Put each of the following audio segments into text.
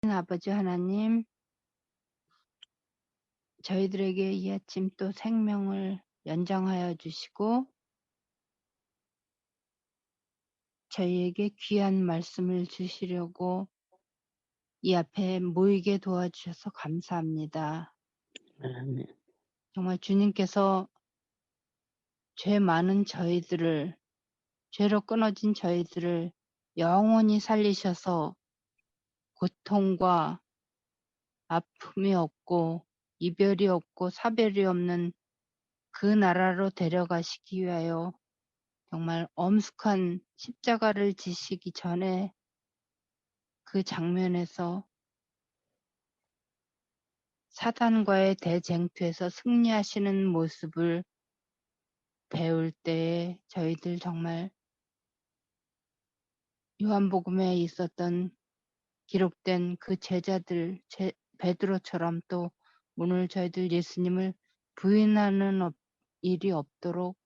아버지 하나님, 저희들에게 이 아침 또 생명을 연장하여 주시고 저희에게 귀한 말씀을 주시려고 이 앞에 모이게 도와주셔서 감사합니다. 아멘. 정말 주님께서 죄 많은 저희들을, 죄로 끊어진 저희들을 영원히 살리셔서 고통과 아픔이 없고 이별이 없고 사별이 없는 그 나라로 데려가시기 위하여 정말 엄숙한 십자가를 지시기 전에 그 장면에서 사단과의 대쟁투에서 승리하시는 모습을 배울 때에 저희들 정말 요한복음에 있었던 기록된 그 제자들, 베드로처럼 또 오늘 저희들 예수님을 부인하는 일이 없도록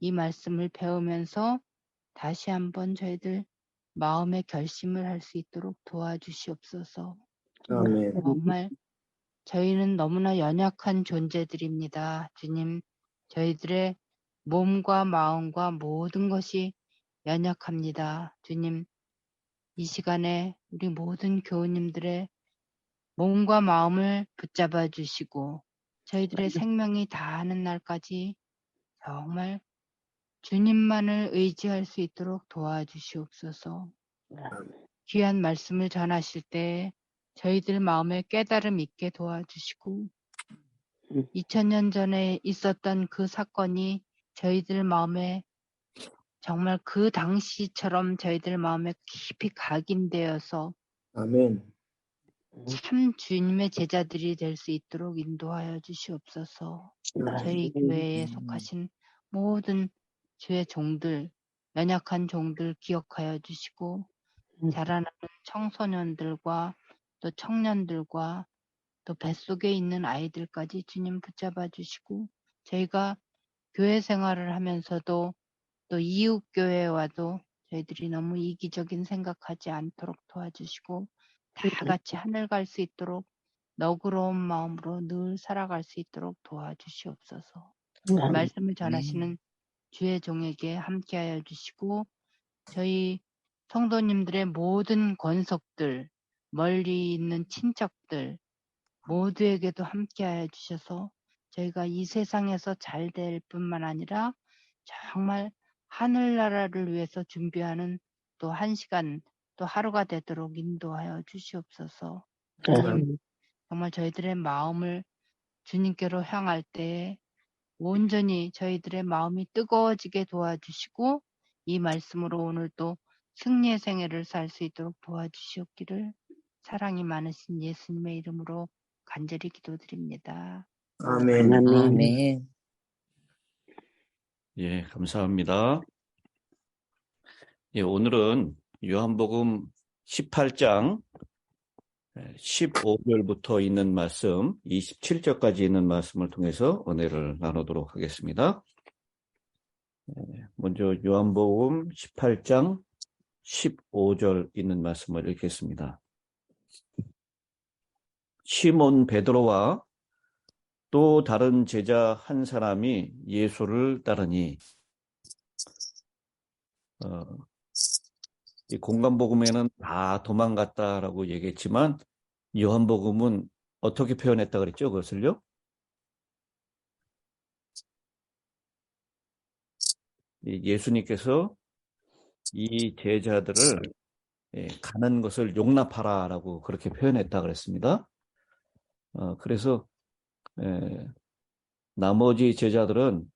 이 말씀을 배우면서 다시 한번 저희들 마음의 결심을 할 수 있도록 도와주시옵소서. 아멘. 정말 저희는 너무나 연약한 존재들입니다. 주님, 저희들의 몸과 마음과 모든 것이 연약합니다. 주님, 이 시간에 우리 모든 교우님들의 몸과 마음을 붙잡아 주시고 저희들의 생명이 다하는 날까지 정말 주님만을 의지할 수 있도록 도와주시옵소서. 귀한 말씀을 전하실 때 저희들 마음에 깨달음 있게 도와주시고 2000년 전에 있었던 그 사건이 저희들 마음에 정말 그 당시처럼 저희들 마음에 깊이 각인되어서 아멘. 참 주님의 제자들이 될 수 있도록 인도하여 주시옵소서. 저희 교회에 속하신 모든 주의 종들, 연약한 종들 기억하여 주시고 자라나는 청소년들과 또 청년들과 또 뱃속에 있는 아이들까지 주님 붙잡아 주시고 저희가 교회 생활을 하면서도 또 이웃 교회와도 저희들이 너무 이기적인 생각하지 않도록 도와주시고 다 같이 하늘 갈 수 있도록 너그러운 마음으로 늘 살아갈 수 있도록 도와주시옵소서. 말씀을 전하시는 주의 종에게 함께하여 주시고 저희 성도님들의 모든 권속들, 멀리 있는 친척들 모두에게도 함께하여 주셔서 저희가 이 세상에서 잘 될 뿐만 아니라 정말 하늘나라를 위해서 준비하는 또 한 시간 또 하루가 되도록 인도하여 주시옵소서. 주님, 정말 저희들의 마음을 주님께로 향할 때에 온전히 저희들의 마음이 뜨거워지게 도와주시고 이 말씀으로 오늘 또 승리의 생애를 살 수 있도록 도와주시옵기를 사랑이 많으신 예수님의 이름으로 간절히 기도드립니다. 아멘. 아멘. 예, 감사합니다. 예, 오늘은 요한복음 18장 15절부터 있는 말씀, 27절까지 있는 말씀을 통해서 은혜를 나누도록 하겠습니다. 먼저 요한복음 18장 15절 있는 말씀을 읽겠습니다. 시몬 베드로와 또 다른 제자 한 사람이 예수를 따르니 이 공간복음에는 다 도망갔다라고 얘기했지만 요한복음은 어떻게 표현했다 그랬죠? 그것을요? 예수님께서 이 제자들을 가는 것을 용납하라라고 그렇게 표현했다 그랬습니다. 그래서 나머지 제자들은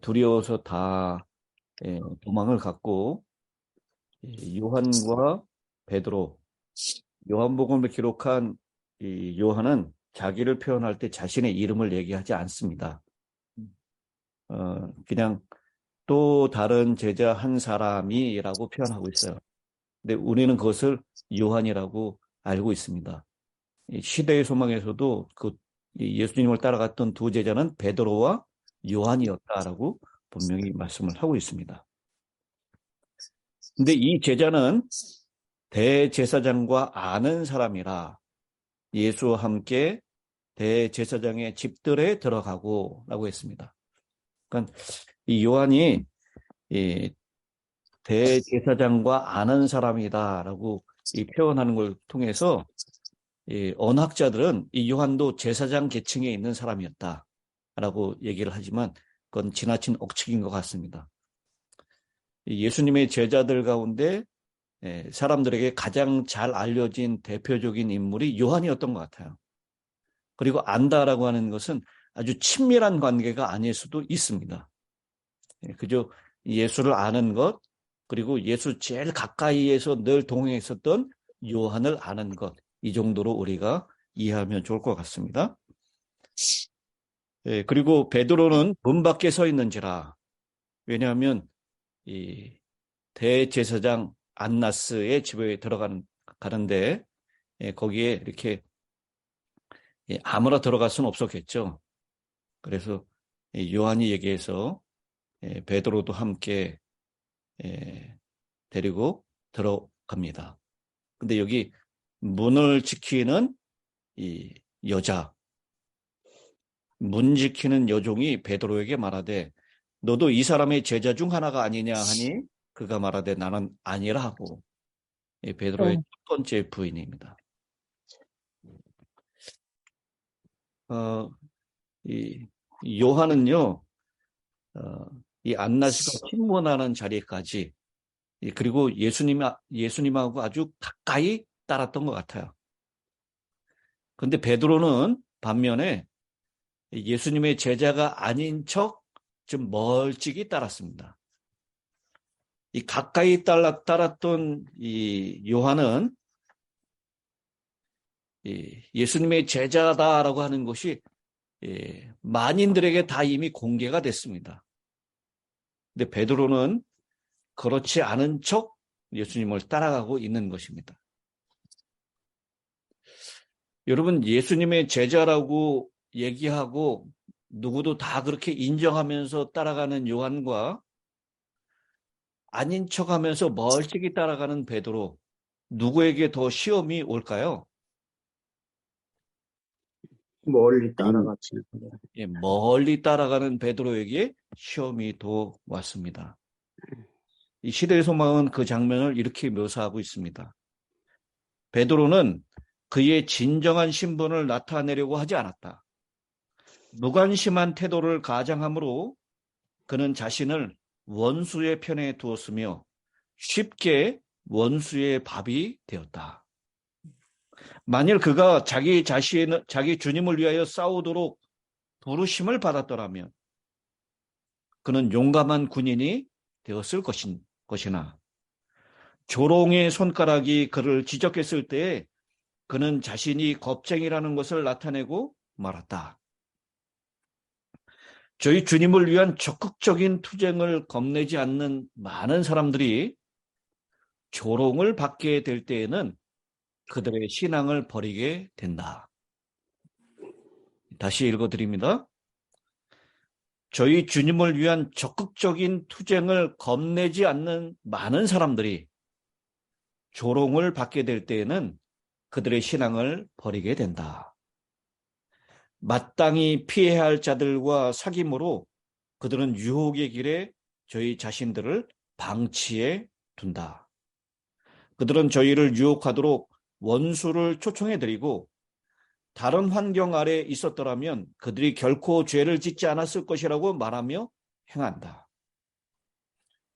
두려워서 다 도망을 갔고 요한과 베드로, 요한복음을 기록한 이 요한은 자기를 표현할 때 자신의 이름을 얘기하지 않습니다. 그냥 또 다른 제자 한 사람이라고 표현하고 있어요. 근데 우리는 그것을 요한이라고 알고 있습니다. 시대의 소망에서도 그 예수님을 따라갔던 두 제자는 베드로와 요한이었다라고 분명히 말씀을 하고 있습니다. 근데 이 제자는 대제사장과 아는 사람이라 예수와 함께 대제사장의 집들에 들어가고 라고 했습니다. 그러니까 이 요한이 이 대제사장과 아는 사람이다라고 이 표현하는 걸 통해서 이 언학자들은 이 요한도 제사장 계층에 있는 사람이었다라고 얘기를 하지만 그건 지나친 억측인 것 같습니다. 예수님의 제자들 가운데 사람들에게 가장 잘 알려진 대표적인 인물이 요한이었던 것 같아요. 그리고 안다라고 하는 것은 아주 친밀한 관계가 아닐 수도 있습니다. 그저 예수를 아는 것, 그리고 예수 제일 가까이에서 늘 동행했었던 요한을 아는 것, 이 정도로 우리가 이해하면 좋을 것 같습니다. 그리고 베드로는 문 밖에 서 있는지라. 왜냐하면 이 대제사장 안나스의 집에 가는데 거기에 이렇게 아무나 들어갈 수는 없었겠죠. 그래서 요한이 얘기해서 베드로도 함께 데리고 들어갑니다. 근데 여기 문을 지키는 이 여자, 문 지키는 여종이 베드로에게 말하되 너도 이 사람의 제자 중 하나가 아니냐 하니 그가 말하되 나는 아니라 하고 베드로의 첫 번째 부인입니다. 이 요한은요, 이 안나스가 신문하는 자리까지 그리고 예수님하고 아주 가까이 따랐던 것 같아요. 그런데 베드로는 반면에 예수님의 제자가 아닌 척 좀 멀찍이 따랐습니다. 이 가까이 따랐던 이 요한은 예수님의 제자다라고 하는 것이 만인들에게 다 이미 공개가 됐습니다. 근데 베드로는 그렇지 않은 척 예수님을 따라가고 있는 것입니다. 여러분, 예수님의 제자라고 얘기하고 누구도 다 그렇게 인정하면서 따라가는 요한과 아닌 척하면서 멀찍이 따라가는 베드로, 누구에게 더 시험이 올까요? 멀리 따라가지. 멀리 따라가는 베드로에게 시험이 더 왔습니다. 이 시대의 소망은 그 장면을 이렇게 묘사하고 있습니다. 베드로는 그의 진정한 신분을 나타내려고 하지 않았다. 무관심한 태도를 가장함으로 그는 자신을 원수의 편에 두었으며 쉽게 원수의 밥이 되었다. 만일 그가 자기 주님을 위하여 싸우도록 부르심을 받았더라면 그는 용감한 군인이 되었을 것이나 조롱의 손가락이 그를 지적했을 때에 그는 자신이 겁쟁이라는 것을 나타내고 말았다. 저희 주님을 위한 적극적인 투쟁을 겁내지 않는 많은 사람들이 조롱을 받게 될 때에는 그들의 신앙을 버리게 된다. 다시 읽어드립니다. 저희 주님을 위한 적극적인 투쟁을 겁내지 않는 많은 사람들이 조롱을 받게 될 때에는 그들의 신앙을 버리게 된다. 마땅히 피해야 할 자들과 사귐으로 그들은 유혹의 길에 저희 자신들을 방치해 둔다. 그들은 저희를 유혹하도록 원수를 초청해드리고 다른 환경 아래 있었더라면 그들이 결코 죄를 짓지 않았을 것이라고 말하며 행한다.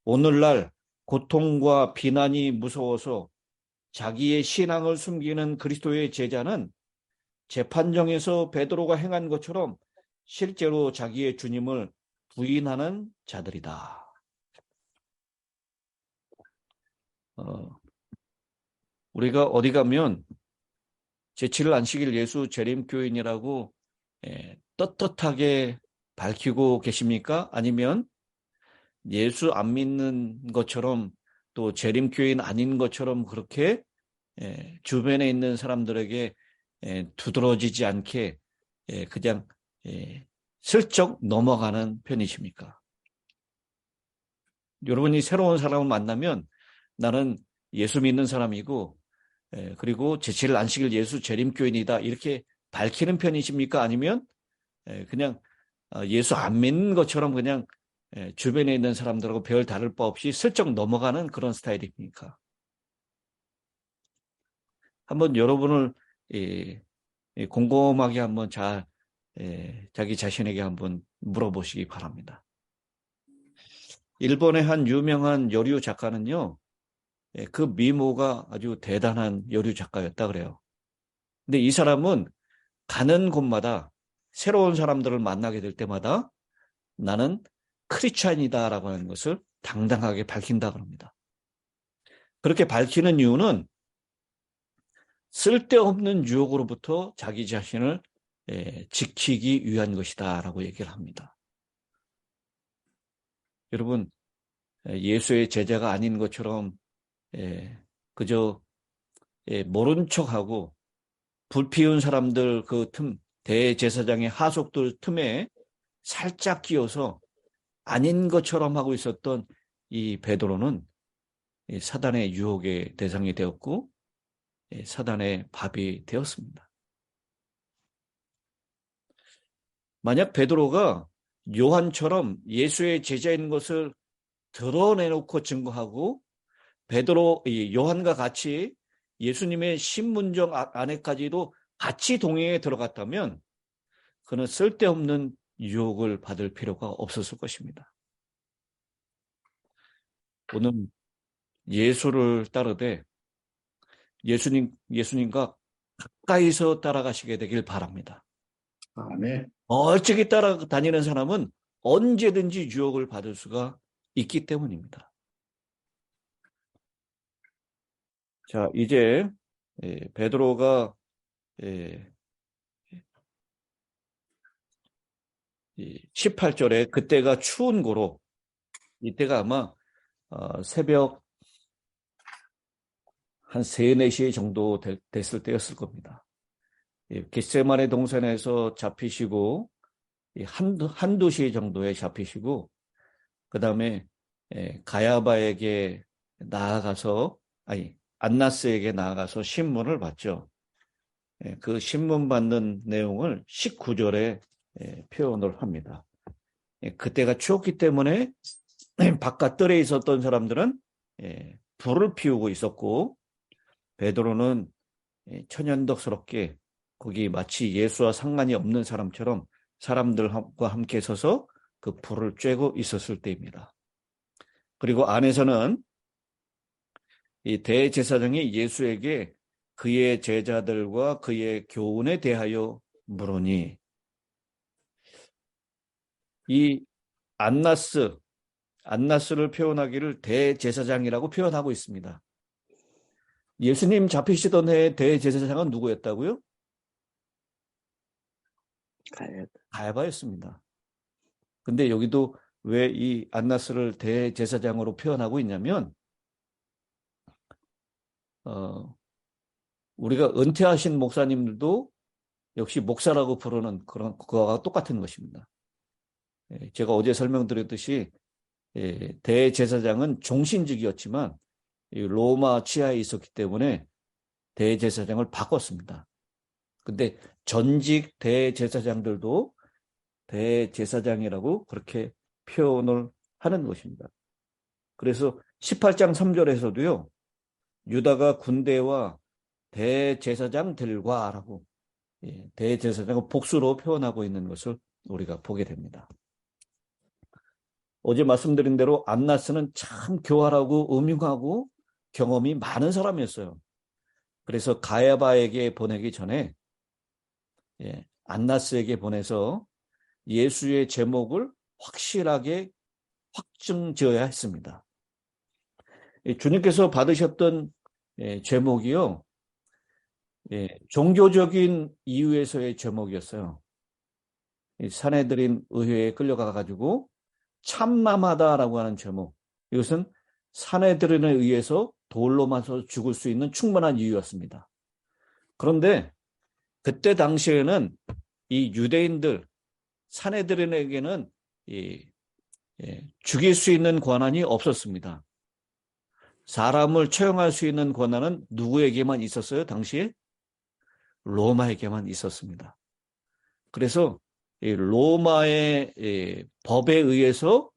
오늘날 고통과 비난이 무서워서 자기의 신앙을 숨기는 그리스도의 제자는 재판정에서 베드로가 행한 것처럼 실제로 자기의 주님을 부인하는 자들이다. 우리가 어디 가면 제7일 안식일 예수 재림교인이라고 떳떳하게 밝히고 계십니까? 아니면 예수 안 믿는 것처럼 또 재림교인 아닌 것처럼 그렇게 주변에 있는 사람들에게 두드러지지 않게 그냥 슬쩍 넘어가는 편이십니까? 여러분이 새로운 사람을 만나면 나는 예수 믿는 사람이고 그리고 제7일 안식일 예수 재림교인이다 이렇게 밝히는 편이십니까? 아니면 그냥 예수 안 믿는 것처럼 그냥 주변에 있는 사람들하고 별 다를 바 없이 슬쩍 넘어가는 그런 스타일입니까? 한번 여러분을 곰곰하게 한번 자기 자신에게 한번 물어보시기 바랍니다. 일본의 한 유명한 여류 작가는요, 그 미모가 아주 대단한 여류 작가였다 그래요. 근데 이 사람은 가는 곳마다 새로운 사람들을 만나게 될 때마다 나는 크리스찬이다라고 하는 것을 당당하게 밝힌다 그럽니다. 그렇게 밝히는 이유는 쓸데없는 유혹으로부터 자기 자신을 지키기 위한 것이다라고 얘기를 합니다. 여러분, 예수의 제자가 아닌 것처럼 그저 모른 척하고 불피운 사람들 그 대제사장의 하속들 틈에 살짝 끼어서 아닌 것처럼 하고 있었던 이 베드로는 사단의 유혹의 대상이 되었고 사단의 밥이 되었습니다. 만약 베드로가 요한처럼 예수의 제자인 것을 드러내놓고 증거하고 요한과 같이 예수님의 신문정 안에까지도 같이 동행에 들어갔다면 그는 쓸데없는 유혹을 받을 필요가 없었을 것입니다. 오늘 예수를 따르되 예수님과 가까이서 따라가시게 되길 바랍니다. 아멘. 멀찍이 따라다니는 사람은 언제든지 유혹을 받을 수가 있기 때문입니다. 자, 이제 베드로가 18절에 그때가 추운 고로 이때가 아마 새벽 한 3, 4시 정도 됐을 때였을 겁니다. 겟세마네 동산에서 잡히시고 한두 시 정도에 잡히시고 그 다음에 가야바에게 나아가서 안나스에게 나아가서 신문을 받죠. 그 신문 받는 내용을 19절에 표현을 합니다. 그때가 추웠기 때문에 바깥들에 있었던 사람들은 불을 피우고 있었고 베드로는 천연덕스럽게 거기 마치 예수와 상관이 없는 사람처럼 사람들과 함께 서서 그 불을 쬐고 있었을 때입니다. 그리고 안에서는 이 대제사장이 예수에게 그의 제자들과 그의 교훈에 대하여 물으니 이 안나스를 표현하기를 대제사장이라고 표현하고 있습니다. 예수님 잡히시던 해의 대제사장은 누구였다고요? 가야바였습니다. 근데 여기도 왜 이 안나스를 대제사장으로 표현하고 있냐면 우리가 은퇴하신 목사님들도 역시 목사라고 부르는 그거와 똑같은 것입니다. 제가 어제 설명드렸듯이 대제사장은 종신직이었지만 로마 치하에 있었기 때문에 대제사장을 바꿨습니다. 근데 전직 대제사장들도 대제사장이라고 그렇게 표현을 하는 것입니다. 그래서 18장 3절에서도요. 유다가 군대와 대제사장들과라고 대제사장을 복수로 표현하고 있는 것을 우리가 보게 됩니다. 어제 말씀드린 대로 안나스는 참 교활하고 음흉하고 경험이 많은 사람이었어요. 그래서 가야바에게 보내기 전에 안나스에게 보내서 예수의 제목을 확실하게 확증지어야 했습니다. 주님께서 받으셨던 제목이요. 종교적인 이유에서의 제목이었어요. 산헤드린 의회에 끌려가가지고 참남하다라고 하는 제목. 이것은 산헤드린에 의해서 돌로 맞아서 죽을 수 있는 충분한 이유였습니다. 그런데 그때 당시에는 이 유대인들 산헤드린에게는 죽일 수 있는 권한이 없었습니다. 사람을 처형할 수 있는 권한은 누구에게만 있었어요? 당시에? 로마에게만 있었습니다. 그래서 이 로마의 법에 의해서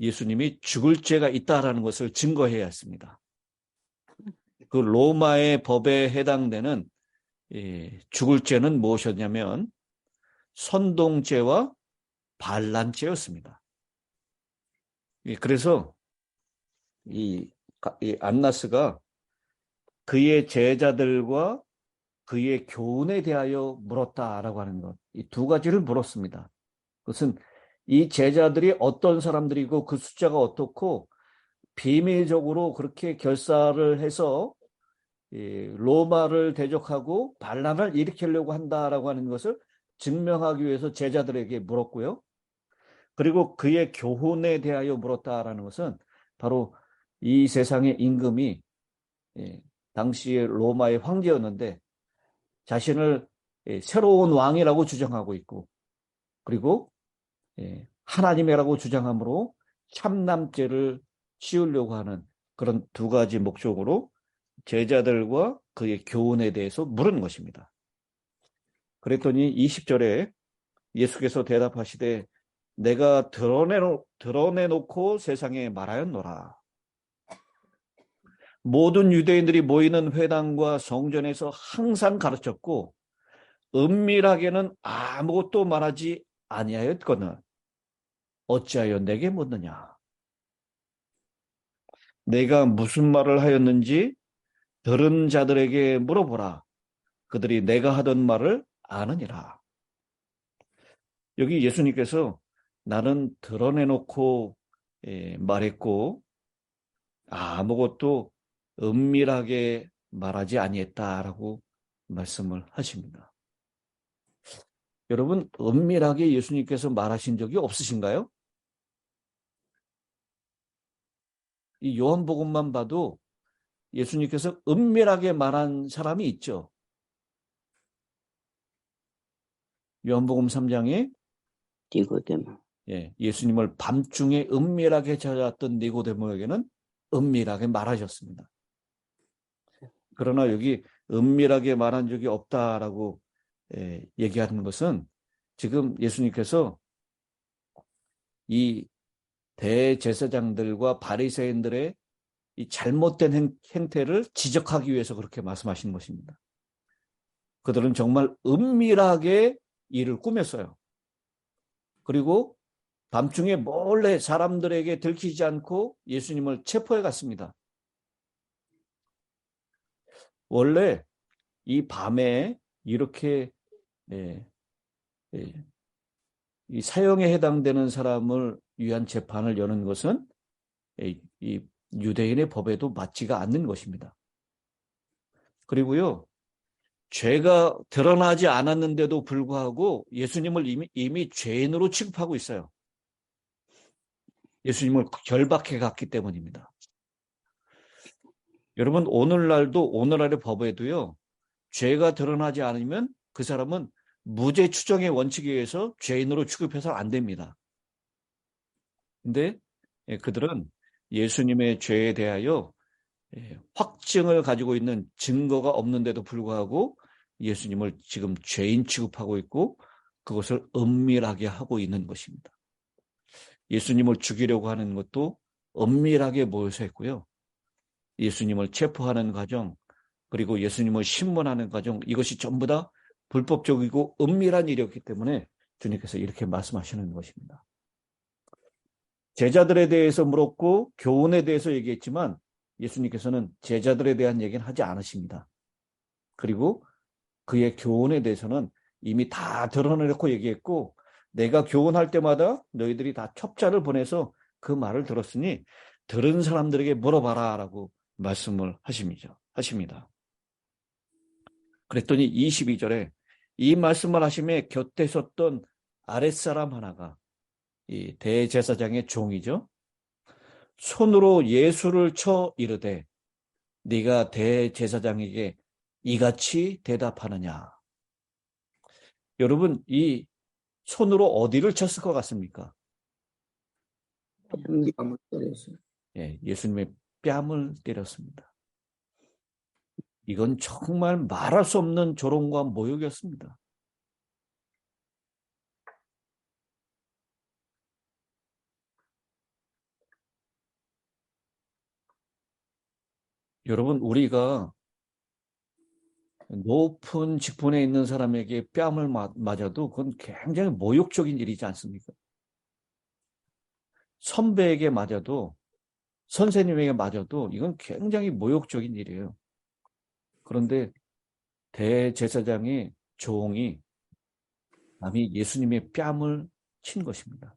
예수님이 죽을 죄가 있다라는 것을 증거해야 했습니다. 그 로마의 법에 해당되는 죽을 죄는 무엇이었냐면 선동죄와 반란죄였습니다. 그래서 이 안나스가 그의 제자들과 그의 교훈에 대하여 물었다라고 하는 것, 이 두 가지를 물었습니다. 그것은 이 제자들이 어떤 사람들이고 그 숫자가 어떻고 비밀적으로 그렇게 결사를 해서 로마를 대적하고 반란을 일으키려고 한다라고 하는 것을 증명하기 위해서 제자들에게 물었고요. 그리고 그의 교훈에 대하여 물었다라는 것은 바로 이 세상의 임금이 당시의 로마의 황제였는데 자신을 새로운 왕이라고 주장하고 있고 그리고 하나님이라고 주장함으로 참남죄를 씌우려고 하는 그런 두 가지 목적으로 제자들과 그의 교훈에 대해서 물은 것입니다. 그랬더니 20절에 예수께서 대답하시되 내가 드러내놓고 세상에 말하였노라. 모든 유대인들이 모이는 회당과 성전에서 항상 가르쳤고 은밀하게는 아무것도 말하지 아니하였거늘 어찌하여 내게 묻느냐. 내가 무슨 말을 하였는지 들은 자들에게 물어보라. 그들이 내가 하던 말을 아느니라. 여기 예수님께서 나는 드러내놓고 말했고 아무것도 은밀하게 말하지 아니했다라고 말씀을 하십니다. 여러분, 은밀하게 예수님께서 말하신 적이 없으신가요? 이 요한복음만 봐도 예수님께서 은밀하게 말한 사람이 있죠. 요한복음 3장에 니고데모. 예수님을 밤중에 은밀하게 찾아왔던 니고데모에게는 은밀하게 말하셨습니다. 그러나 여기 은밀하게 말한 적이 없다라고 얘기하는 것은 지금 예수님께서 이 대제사장들과 바리새인들의 이 잘못된 행태를 지적하기 위해서 그렇게 말씀하신 것입니다. 그들은 정말 은밀하게 일을 꾸몄어요. 그리고 밤중에 몰래 사람들에게 들키지 않고 예수님을 체포해 갔습니다. 원래 이 밤에 이렇게 이 사형에 해당되는 사람을 위한 재판을 여는 것은 이 유대인의 법에도 맞지가 않는 것입니다. 그리고요, 죄가 드러나지 않았는데도 불구하고 예수님을 이미 죄인으로 취급하고 있어요. 예수님을 결박해 갔기 때문입니다. 여러분, 오늘날도 오늘날의 법에도요, 죄가 드러나지 않으면 그 사람은 무죄 추정의 원칙에 의해서 죄인으로 취급해서 안 됩니다. 근데 그들은 예수님의 죄에 대하여 확증을 가지고 있는 증거가 없는데도 불구하고 예수님을 지금 죄인 취급하고 있고 그것을 은밀하게 하고 있는 것입니다. 예수님을 죽이려고 하는 것도 은밀하게 모여서 했고요. 예수님을 체포하는 과정, 그리고 예수님을 신문하는 과정, 이것이 전부 다 불법적이고 은밀한 일이었기 때문에 주님께서 이렇게 말씀하시는 것입니다. 제자들에 대해서 물었고 교훈에 대해서 얘기했지만 예수님께서는 제자들에 대한 얘기는 하지 않으십니다. 그리고 그의 교훈에 대해서는 이미 다 드러내놓고 얘기했고 내가 교훈할 때마다 너희들이 다 첩자를 보내서 그 말을 들었으니 들은 사람들에게 물어봐라 라고 말씀을 하십니다. 그랬더니 22절에 이 말씀을 하심에 곁에 섰던 아랫사람 하나가 이 대제사장의 종이죠. 손으로 예수를 쳐 이르되 네가 대제사장에게 이같이 대답하느냐. 여러분, 이 손으로 어디를 쳤을 것 같습니까? 잘못했어요. 예수님의 뺨을 때렸습니다. 이건 정말 말할 수 없는 조롱과 모욕이었습니다. 여러분, 우리가 높은 직분에 있는 사람에게 뺨을 맞아도 그건 굉장히 모욕적인 일이지 않습니까? 선배에게 맞아도, 선생님에게 맞아도 이건 굉장히 모욕적인 일이에요. 그런데 대제사장의 종이 남이 예수님의 뺨을 친 것입니다.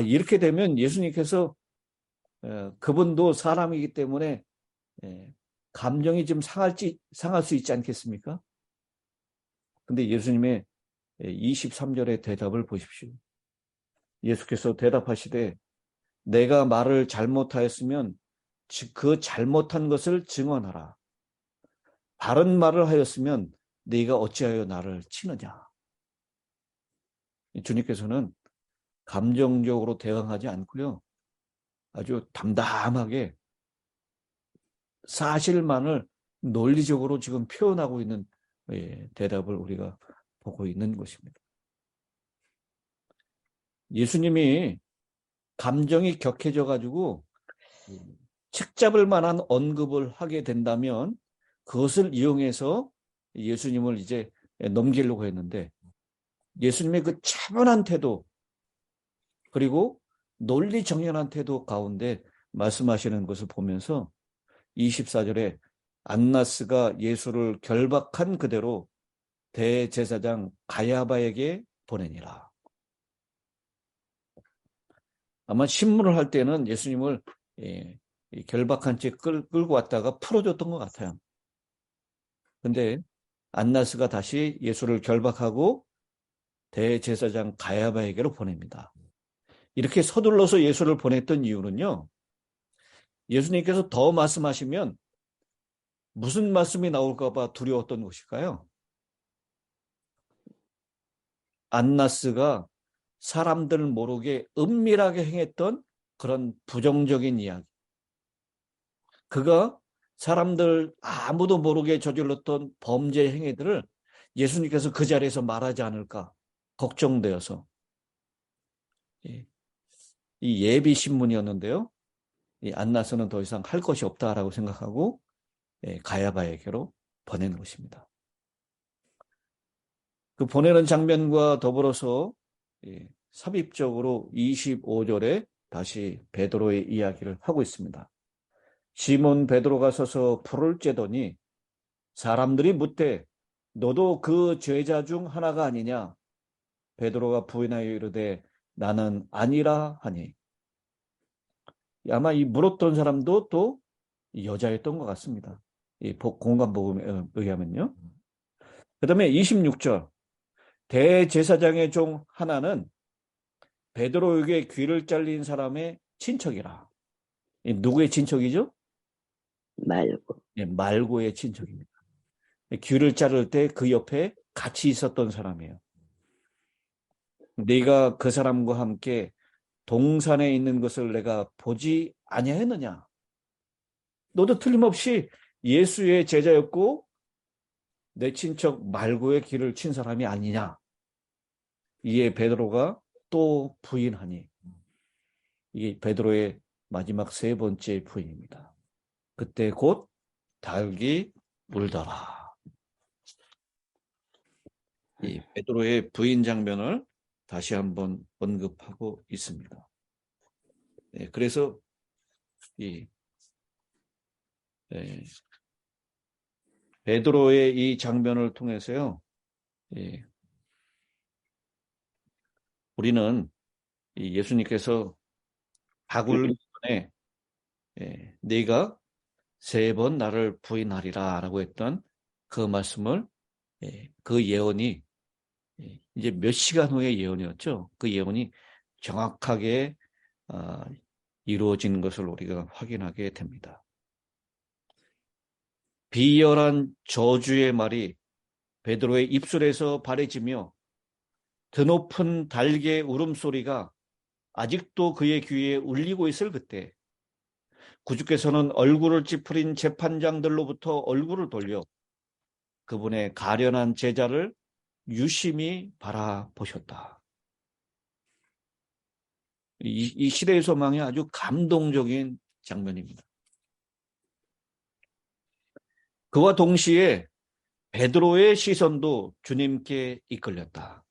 이렇게 되면 예수님께서 그분도 사람이기 때문에 감정이 좀 상할 수 있지 않겠습니까? 근데 예수님의 23절의 대답을 보십시오. 예수께서 대답하시되 내가 말을 잘못하였으면 그 잘못한 것을 증언하라. 바른 말을 하였으면 네가 어찌하여 나를 치느냐. 주님께서는 감정적으로 대응하지 않고요. 아주 담담하게 사실만을 논리적으로 지금 표현하고 있는 대답을 우리가 보고 있는 것입니다. 예수님이 감정이 격해져 가지고 책잡을 만한 언급을 하게 된다면 그것을 이용해서 예수님을 이제 넘기려고 했는데 예수님의 그 차분한 태도 그리고 논리 정연한 태도 가운데 말씀하시는 것을 보면서 24절에 안나스가 예수를 결박한 그대로 대제사장 가야바에게 보내니라. 아마 신문을 할 때는 예수님을 결박한 채 끌고 왔다가 풀어줬던 것 같아요. 근데 안나스가 다시 예수를 결박하고 대제사장 가야바에게로 보냅니다. 이렇게 서둘러서 예수를 보냈던 이유는요. 예수님께서 더 말씀하시면 무슨 말씀이 나올까 봐 두려웠던 것일까요? 안나스가 사람들 모르게 은밀하게 행했던 그런 부정적인 이야기. 그가 사람들 아무도 모르게 저질렀던 범죄 행위들을 예수님께서 그 자리에서 말하지 않을까 걱정되어서 이 예비 신문이었는데요. 이 안나스는 더 이상 할 것이 없다라고 생각하고 가야바에게로 보낸 것입니다. 그 보내는 장면과 더불어서 삽입적으로 25절에 다시 베드로의 이야기를 하고 있습니다. 시몬 베드로가 서서 불을 쬐더니 사람들이 묻되 너도 그 제자 중 하나가 아니냐? 베드로가 부인하여 이르되 나는 아니라 하니. 아마 이 물었던 사람도 또 여자였던 것 같습니다. 이 공간복음에 의하면요. 그 다음에 26절 대제사장의 종 하나는 베드로에게 귀를 잘린 사람의 친척이라. 누구의 친척이죠? 말고. 말고의 친척입니다. 귀를 자를 때 그 옆에 같이 있었던 사람이에요. 네가 그 사람과 함께 동산에 있는 것을 내가 보지 아니하였느냐? 너도 틀림없이 예수의 제자였고 내 친척 말고의 귀를 친 사람이 아니냐? 이에 베드로가 또 부인하니 이게 베드로의 마지막 세 번째 부인입니다. 그때 곧 닭이 울더라. 이 베드로의 부인 장면을 다시 한번 언급하고 있습니다. 그래서 베드로의 이 장면을 통해서요, 우리는 예수님께서 닭 울기 전에 네가 3번 나를 부인하리라 라고 했던 그 말씀을 그 예언이 이제 몇 시간 후의 예언이었죠. 그 예언이 정확하게 이루어진 것을 우리가 확인하게 됩니다. 비열한 저주의 말이 베드로의 입술에서 발해지며 드높은 달개 울음소리가 아직도 그의 귀에 울리고 있을 그때 구주께서는 얼굴을 찌푸린 재판장들로부터 얼굴을 돌려 그분의 가련한 제자를 유심히 바라보셨다. 이 시대의 소망이 아주 감동적인 장면입니다. 그와 동시에 베드로의 시선도 주님께 이끌렸다.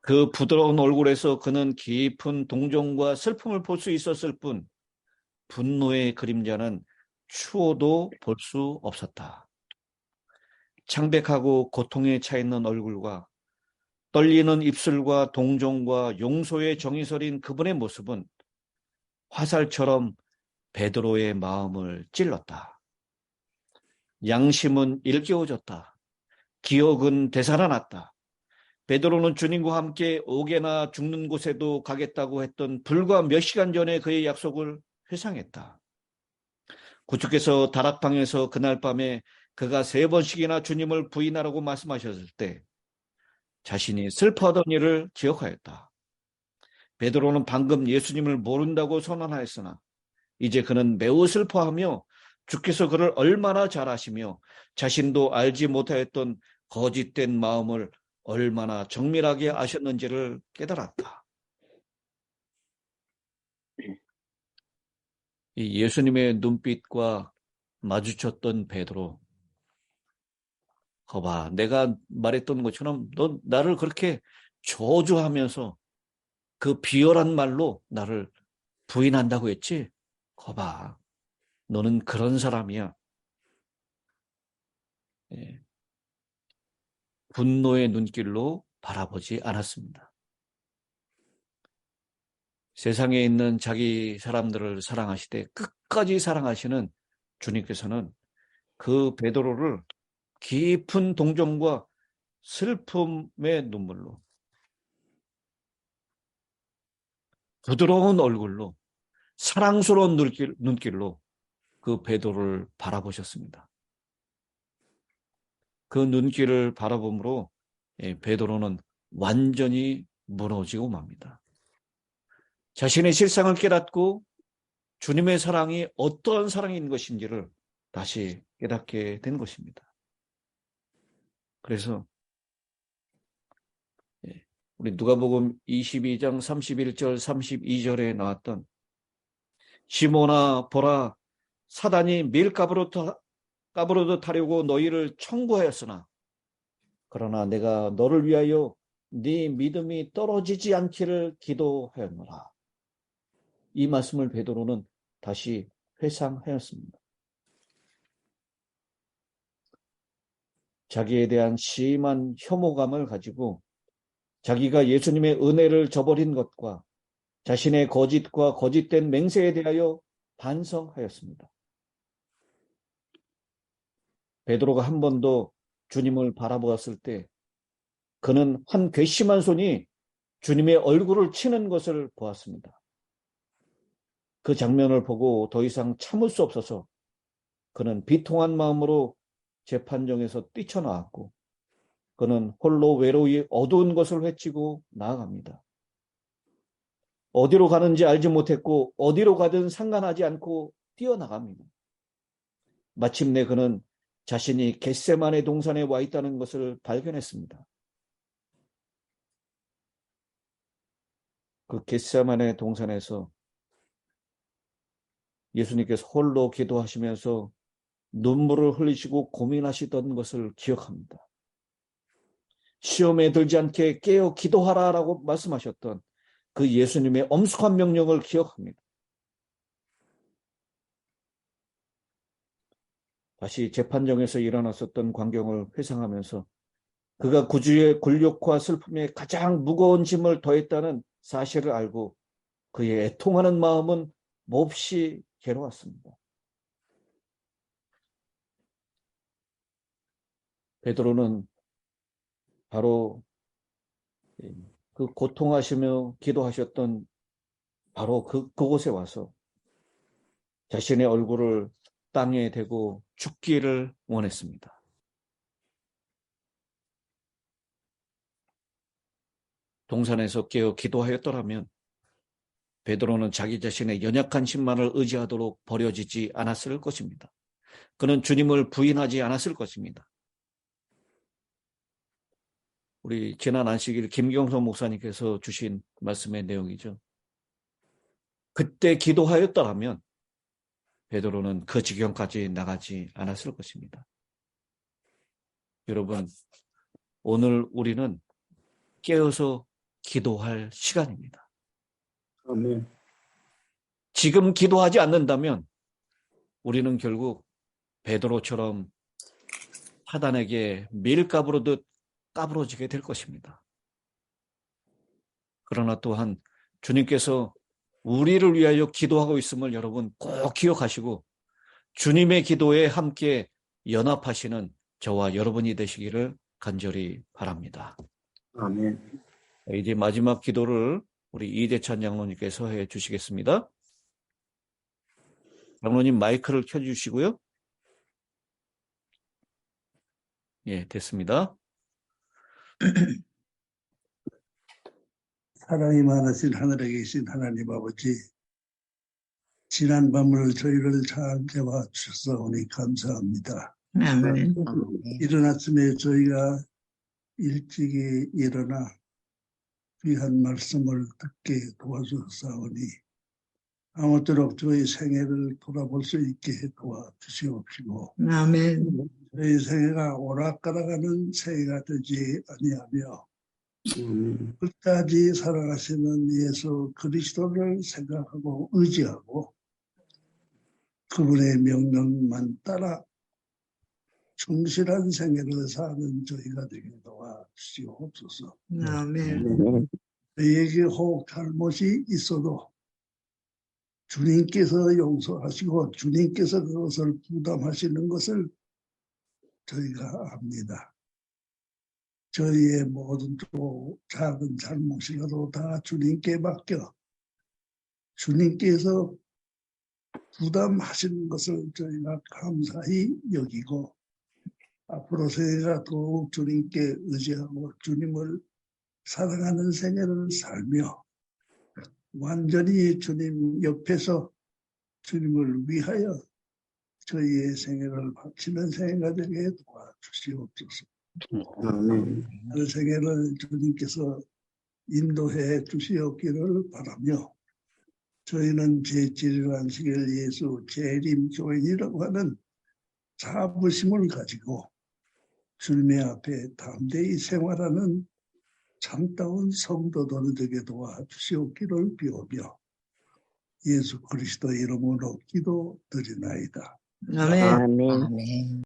그 부드러운 얼굴에서 그는 깊은 동정과 슬픔을 볼 수 있었을 뿐 분노의 그림자는 추워도 볼 수 없었다. 창백하고 고통에 차 있는 얼굴과 떨리는 입술과 동정과 용서의 정이 서린 그분의 모습은 화살처럼 베드로의 마음을 찔렀다. 양심은 일깨워졌다. 기억은 되살아났다. 베드로는 주님과 함께 옥에나 죽는 곳에도 가겠다고 했던 불과 몇 시간 전에 그의 약속을 회상했다. 구주께서 다락방에서 그날 밤에 그가 3번씩이나 주님을 부인하라고 말씀하셨을 때 자신이 슬퍼하던 일을 기억하였다. 베드로는 방금 예수님을 모른다고 선언하였으나 이제 그는 매우 슬퍼하며 주께서 그를 얼마나 잘 아시며 자신도 알지 못하였던 거짓된 마음을 얼마나 정밀하게 아셨는지를 깨달았다. 이 예수님의 눈빛과 마주쳤던 베드로, 거봐, 내가 말했던 것처럼 넌 나를 그렇게 저주하면서 그 비열한 말로 나를 부인한다고 했지? 거봐, 너는 그런 사람이야. 예. 분노의 눈길로 바라보지 않았습니다. 세상에 있는 자기 사람들을 사랑하시되 끝까지 사랑하시는 주님께서는 그 베드로를 깊은 동정과 슬픔의 눈물로 부드러운 얼굴로 사랑스러운 눈길로 그 베드로를 바라보셨습니다. 그 눈길을 바라봄으로 베드로는 완전히 무너지고 맙니다. 자신의 실상을 깨닫고 주님의 사랑이 어떠한 사랑인 것인지를 다시 깨닫게 된 것입니다. 그래서 우리 누가복음 22장 31절 32절에 나왔던 시몬아 보라 사단이 밀가부로도 타려고 너희를 청구하였으나 그러나 내가 너를 위하여 네 믿음이 떨어지지 않기를 기도하였노라. 이 말씀을 베드로는 다시 회상하였습니다. 자기에 대한 심한 혐오감을 가지고 자기가 예수님의 은혜를 저버린 것과 자신의 거짓과 거짓된 맹세에 대하여 반성하였습니다. 베드로가 한 번도 주님을 바라보았을 때 그는 한 괘씸한 손이 주님의 얼굴을 치는 것을 보았습니다. 그 장면을 보고 더 이상 참을 수 없어서 그는 비통한 마음으로 재판정에서 뛰쳐나왔고 그는 홀로 외로이 어두운 것을 외치고 나아갑니다. 어디로 가는지 알지 못했고 어디로 가든 상관하지 않고 뛰어나갑니다. 마침내 그는 자신이 겟세마네 동산에 와 있다는 것을 발견했습니다. 그 겟세마네 동산에서 예수님께서 홀로 기도하시면서 눈물을 흘리시고 고민하시던 것을 기억합니다. 시험에 들지 않게 깨어 기도하라라고 말씀하셨던 그 예수님의 엄숙한 명령을 기억합니다. 다시 재판정에서 일어났었던 광경을 회상하면서 그가 구주의 굴욕과 슬픔에 가장 무거운 짐을 더했다는 사실을 알고 그의 애통하는 마음은 몹시 괴로웠습니다. 베드로는 바로 그 고통하시며 기도하셨던 바로 그곳에 와서 자신의 얼굴을 땅에 대고 죽기를 원했습니다. 동산에서 깨어 기도하였더라면 베드로는 자기 자신의 연약한 힘만을 의지하도록 버려지지 않았을 것입니다. 그는 주님을 부인하지 않았을 것입니다. 우리 지난 안식일 김경선 목사님께서 주신 말씀의 내용이죠. 그때 기도하였더라면 베드로는 그 지경까지 나가지 않았을 것입니다. 여러분, 오늘 우리는 깨어서 기도할 시간입니다. 아멘. 지금 기도하지 않는다면 우리는 결국 베드로처럼 사단에게 밀가부르듯 까부러지게 될 것입니다. 그러나 또한 주님께서 우리를 위하여 기도하고 있음을 여러분 꼭 기억하시고 주님의 기도에 함께 연합하시는 저와 여러분이 되시기를 간절히 바랍니다. 아멘. 이제 마지막 기도를 우리 이대찬 장로님께서 해 주시겠습니다. 장로님 마이크를 켜주시고요. 예, 됐습니다. 사랑이 많으신 하늘에 계신 하나님 아버지, 지난 밤을 저희를 잘 재워 주셔서오니 감사합니다. 아멘. 이른 아침에 저희가 일찍이 일어나 귀한 말씀을 듣게 도와주사오니 아무쪼록 저희 생애를 돌아볼 수 있게 도와주시옵시고 아멘. 저희 생애가 오락가락하는 생애가 되지 아니하며 끝까지 살아가시는 예수 그리스도를 생각하고 의지하고 그분의 명령만 따라 충실한 생애를 사는 저희가 되게 도와주시옵소서. 아멘. 저희에게 혹 잘못이 있어도 주님께서 용서하시고 주님께서 그것을 부담하시는 것을 저희가 압니다. 저희의 모든 또 작은 잘못이라도 다 주님께 맡겨 주님께서 부담하시는 것을 저희가 감사히 여기고 앞으로 저희가 더욱 주님께 의지하고 주님을 사랑하는 생애를 살며 완전히 주님 옆에서 주님을 위하여 저희의 생애를 바치는 생애가 되게 도와주시옵소서. 그 생애를 주님께서 인도해 주시옵기를 바라며 저희는 제7일 안식일 예수 재림 교인이라고 하는 자부심을 가지고 주님의 앞에 담대히 생활하는 참다운 성도들 되게 도와주시옵기를 비우며 예수 그리스도 이름으로 기도드리나이다. 아멘. 아멘. 아멘.